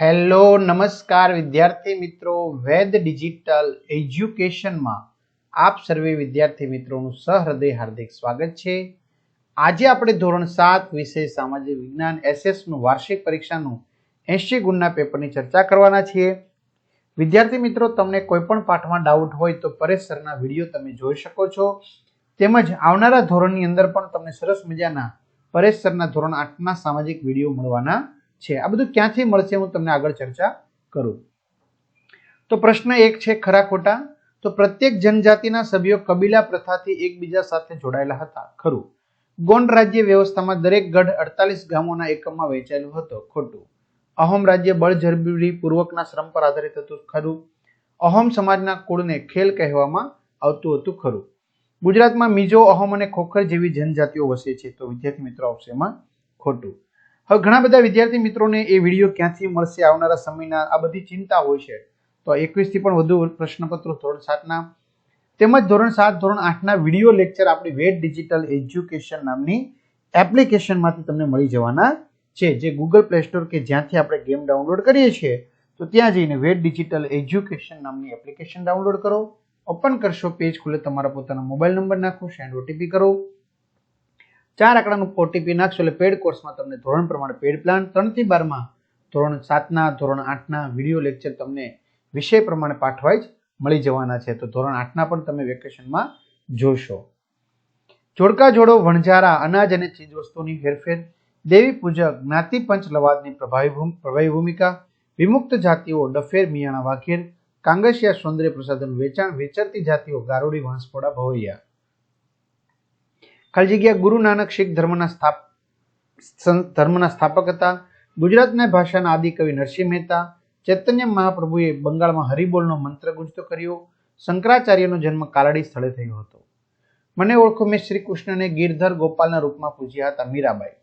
Hello નમસ્કાર વિદ્યાર્થી મિત્રો, વેદ ડિજિટલ એજ્યુકેશનમાં આપ સર્વે વિદ્યાર્થી મિત્રોનું સહૃદય હાર્દિક સ્વાગત છે. આજે આપણે ધોરણ 7 વિષય સામાજિક વિજ્ઞાન એસએસનું વાર્ષિક પરીક્ષાનું 80 ગુણના પેપરની ચર્ચા કરવાના છીએ. વિદ્યાર્થી મિત્રો, તમને કોઈ પણ પાઠમાં ડાઉટ હોય તો પરેશ સરના વિડીયો તમે જોઈ શકો છો. તેમજ આવનારા ધોરણની અંદર પણ તમને સરસ મજાના પરેશ સરના ધોરણ 8ના સામાજિક વિડીયો મળવાના છે. આ બધું ક્યાંથી મળશે હું તમને આગળ ચર્ચા કરું. તો પ્રશ્ન 1 છે ખરા ખોટા. તો પ્રત્યેક જનજાતિના સભ્યો કબીલા પ્રથાથી એકબીજા સાથે જોડાયેલા હતા. ખરું. ગોંડ રાજ્ય વ્યવસ્થામાં દરેક ગઢ 48 ગામોના એકમમાં વહેંચાયેલું હતો. ખોટું. અહોમ રાજ્ય બળજબરી પૂર્વકના શ્રમ પર આધારિત હતું. ખરું. અહોમ સમાજના કુળને ખેલ કહેવામાં આવતું હતું. ખરું. ગુજરાતમાં મીજો, અહોમ અને ખોખર જેવી જનજાતિઓ વસે છે. તો વિદ્યાર્થી મિત્રો આવશે એમાં ખોટું. હવે ઘણા બધા વિદ્યાર્થી મિત્રોને એ વિડીયો ક્યાંથી મળશે, આવનારા સમયના આ બધી ચિંતા હોય છે. તો 21 થી પણ વધુ પ્રશ્નપત્રો ધોરણ 7ના તેમજ ધોરણ 7 ધોરણ 8ના વિડીયો લેક્ચર આપણી વેદ ડિજિટલ એજ્યુકેશન નામની એપ્લિકેશનમાંથી તમને મળી જવાના છે. જે ગૂગલ પ્લે સ્ટોર કે જ્યાંથી આપણે ગેમ ડાઉનલોડ કરીએ છીએ, તો ત્યાં જઈને વેદ ડિજિટલ એજ્યુકેશન નામની એપ્લિકેશન ડાઉનલોડ કરો. ઓપન કરશો, પેજ ખુલે, તમારા પોતાના મોબાઈલ નંબર નાખો, સેન્ડ ઓટીપી કરો. 4 આંકડાનું ઓટીપી નાખશો એટલે પેડ કોર્સમાં તમને ધોરણ પ્રમાણે પેડ પ્લાન 3 થી 12માં ધોરણ 7ના ધોરણ 8ના વિડીયો લેક્ચર તમને વિષય પ્રમાણે પાઠ વાઇઝ મળી જવાના છે. તો ધોરણ 8ના પણ તમે વેકેશનમાં જોશો. જોડકા જોડો, વણઝારા, અનાજ અને ચીજવસ્તુની હેરફેર, દેવી પૂજક, જ્ઞાતિ પંચ લવાદની પ્રભાવી ભૂમિકા, વિમુક્ત જાતિઓ, ડફેર, મિયાણા, વાઘેર, કાંગસિયા, સૌંદર્ય પ્રસાધન વેચાણ, વેચરતી જાતિઓ, ગારોડી, વાંસફોડા, ભવૈયા. ખાલી જગ્યા ગુરુ નાનક શીખ ધર્મના સ્થાપક હતા. ગુજરાતના ભાષાના આદિ કવિ નરસિંહ મહેતા. ચૈતન્ય મહાપ્રભુએ બંગાળમાં હરિબોલનો મંત્ર ગુંજતો કર્યો. શંકરાચાર્યનો જન્મ કાલડી સ્થળે થયો હતો. મને ઓળખો, મેં શ્રી કૃષ્ણને ગિરધર ગોપાલના રૂપમાં પૂજ્યા હતા. મીરાબાઈ.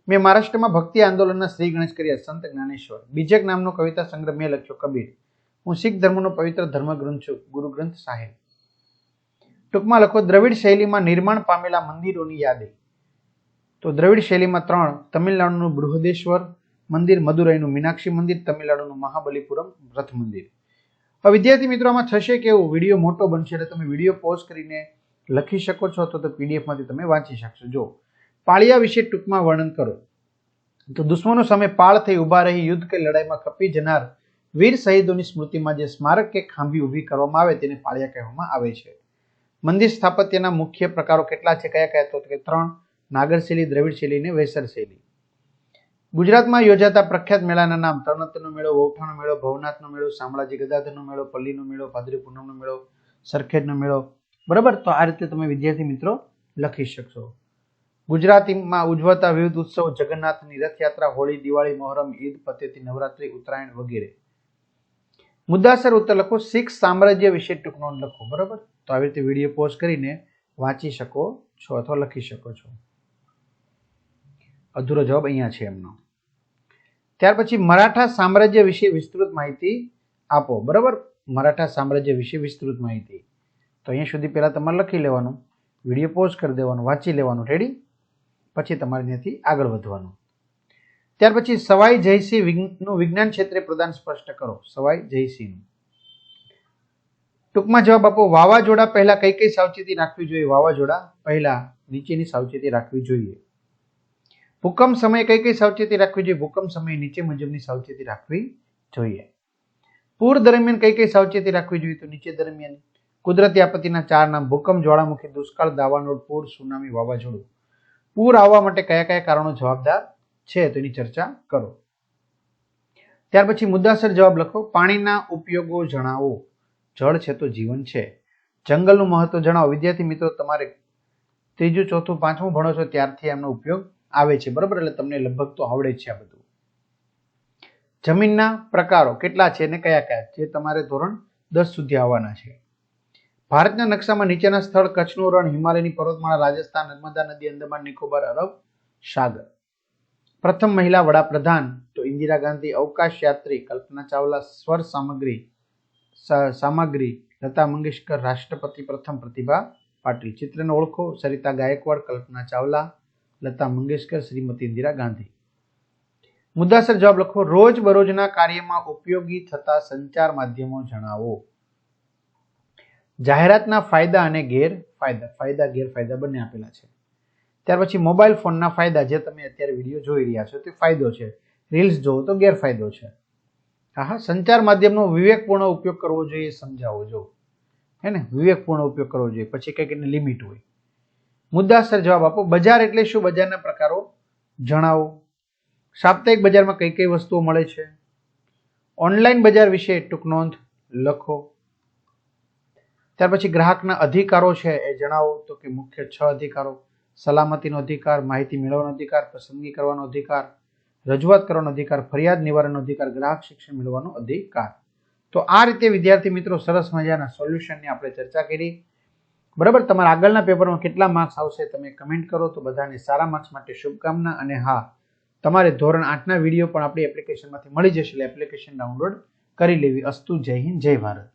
મેં મહારાષ્ટ્રમાં ભક્તિ આંદોલનના શ્રી ગણેશ કર્યા. સંત જ્ઞાનેશ્વર. બીજક નામનો કવિતા સંગ્રહ મેં લખ્યો. કબીર. હું શીખ ધર્મનો પવિત્ર ધર્મગ્રંથ છું. ગુરુ ગ્રંથ સાહેબ. ટૂંકમાં લખો, દ્રવિડ શૈલીમાં નિર્માણ પામેલા મંદિરોની યાદી. તો દ્રવિડ શૈલીમાં 3: તમિલનાડુનું બૃહદેશ્વર મંદિર, મદુરાઈનું મીનાક્ષી મંદિર, તમિલનાડુનું મહાબલીપુરમ રથ મંદિર. હવે વિદ્યાર્થી મિત્રો, આમાં થશે કેવું, વિડીયો મોટો બનશે એટલે તમે વિડીયો પોઝ કરીને લખી શકો છો અથવા તો પીડીએફમાંથી તમે વાંચી શકશો. જો પાળિયા વિશે ટૂંકમાં વર્ણન કરો. તો દુશ્મનો સામે પાળ થઈ ઉભા રહી યુદ્ધ કે લડાઈમાં ખપી જનાર વીર શહીદોની સ્મૃતિમાં જે સ્મારક કે ખાંભી ઊભી કરવામાં આવે તેને પાળિયા કહેવામાં આવે છે. મંદિર સ્થાપત્યના મુખ્ય પ્રકારો કેટલા છે, કયા કયા? તો કે 3: નાગર શૈલી, દ્રવિડ શૈલી અને વેસર શૈલી. ગુજરાતમાં યોજાતા પ્રખ્યાત મેળાના નામ: તરણેતરનો મેળો, વૌઠાનો મેળો, ભવનાથનો મેળો, શામળાજી ગદાધરનો મેળો, પલ્લીનો મેળો, ભાદરવી પૂનમનો મેળો, સરખેજનો મેળો. બરાબર. તો આ રીતે તમે વિદ્યાર્થી મિત્રો લખી શકશો. ગુજરાતીમાં ઉજવાતા વિવિધ ઉત્સવો: જગન્નાથની રથયાત્રા, હોળી, દિવાળી, મોહરમ, ઈદ, પતેતી, નવરાત્રી, ઉત્તરાયણ વગેરે. મુદ્દાસર ઉત્તર લખો. શીખ સામ્રાજ્ય વિશે ટૂંક નોંધ લખો. બરાબર. તો આવી રીતે વિડીયો પોઝ કરીને વાંચી શકો છો અથવા લખી શકો છો. અધૂરો જવાબ અહીંયા છે એમનો. ત્યાર પછી મરાઠા સામ્રાજ્ય વિશે વિસ્તૃત માહિતી આપો. બરાબર. મરાઠા સામ્રાજ્ય વિશે વિસ્તૃત માહિતી. તો અહીંયા સુધી પહેલા તમારે લખી લેવાનું, વિડીયો પોઝ કરી દેવાનું, વાંચી લેવાનું. રેડી? પછી તમારે ત્યાંથી આગળ વધવાનું. ત્યાર પછી સવાઈ જયસિંહનું વિજ્ઞાન ક્ષેત્રે પ્રદાન સ્પષ્ટ કરો. સવાઈ જયસિંહનું ટૂંકમાં જવાબ આપો. વાવાઝોડા પહેલા કઈ કઈ સાવચેતી રાખવી જોઈએ? વાવાઝોડા પહેલા નીચેની સાવચેતી રાખવી જોઈએ. ભૂકંપ સમયે કઈ કઈ સાવચેતી રાખવી જોઈએ? ભૂકંપ સમયે નીચે મુજબની સાવચેતી રાખવી જોઈએ. પૂર દરમિયાન કઈ કઈ સાવચેતી રાખવી જોઈએ? તો નીચે દરમિયાન. કુદરતી આપત્તિના 4 નામ: ભૂકંપ, જ્વાળામુખી, દુષ્કાળ, દાવાનળ, પૂર, સુનામી, વાવાઝોડું. પૂર આવવા માટે કયા કયા કારણો જવાબદાર છે તો એની ચર્ચા કરો. ત્યાર પછી મુદ્દાસર જવાબ લખો. પાણીના ઉપયોગો જણાવો. જળ છે તો જીવન છે. જંગલનું મહત્વ જણાવો. વિદ્યાર્થી મિત્રો, તમારે 3, 4, 5મું ભણો છો ત્યારથી એમનો ઉપયોગ આવે છે. બરાબર. એટલે તમને લગભગ તો આવડે છે આ બધું. જમીનના પ્રકારો કેટલા છે અને કયા કયા, જે તમારે ધોરણ 10 સુધી આવવાના છે. ભારતના નકશામાં નીચેના સ્થળ: કચ્છનું રણ, હિમાલયની પર્વતમાળા, રાજસ્થાન, નર્મદા નદી, અંદમાન નિકોબાર, અરબ સાગર. પ્રથમ મહિલા વડાપ્રધાન તો ઇન્દિરા ગાંધી. અવકાશ યાત્રી કલ્પના ચાવલા. સ્વર સામગ્રી લતા મંગેશકર. રાષ્ટ્રપતિ પ્રથમ પ્રતિભા પાટીલ. ચિત્રને ઓળખો: સરિતા ગાયકવાડ, કલ્પના ચાવલા, લતા મંગેશકર, શ્રીમતી ઇન્દિરા ગાંધી. મુદ્દાસર જવાબ લખો. રોજ બરોજના કાર્યમાં ઉપયોગી થતા સંચાર માધ્યમો જણાવો. જાહેરાતના ફાયદા અને ગેરફાયદા. ફાયદા ગેરફાયદા બંને આપેલા છે. ત્યાર પછી મોબાઈલ ફોનના ફાયદા, જે તમે અત્યારે વિડીયો જોઈ રહ્યા છો તે ફાયદો છે. રીલ્સ જોવો તો ગેરફાયદો છે. હા, સંચાર માધ્યમનો વિવેકપૂર્ણ ઉપયોગ કરવો જોઈએ, સમજાવો. જો હે ને, વિવેકપૂર્ણ ઉપયોગ કરવો જોઈએ, પછી કંઈક એની લિમિટ હોય. મુદ્દાસર જવાબ આપો. બજાર એટલે શું? બજારના પ્રકારો જણાવો. સાપ્તાહિક બજારમાં કઈ કઈ વસ્તુઓ મળે છે? ઓનલાઈન બજાર વિશે ટૂંક નોંધ લખો. ત્યાર પછી ગ્રાહકના અધિકારો છે એ જણાવો. તો કે મુખ્ય 6 અધિકારો: સલામતીનો અધિકાર, માહિતી મેળવવાનો અધિકાર, પસંદગી કરવાનો અધિકાર, રજૂઆત કરવાનો અધિકાર, ફરિયાદ નિવારણનો અધિકાર, ગ્રાહક શિક્ષણ મેળવવાનો અધિકાર. તો આ રીતે વિદ્યાર્થી મિત્રો સરસ મજાના સોલ્યુશનની આપણે ચર્ચા કરી. બરાબર, તમારા આગળના પેપરમાં કેટલા માર્ક્સ આવશે તમે કમેન્ટ કરો. તો બધાને સારા માર્ક્સ માટે શુભકામના. અને હા, તમારે ધોરણ 8ના વિડીયો પણ આપણી એપ્લિકેશનમાંથી મળી જશે, એટલે એપ્લિકેશન ડાઉનલોડ કરી લેવી. અસ્તુ. જય હિન્દ, જય ભારત.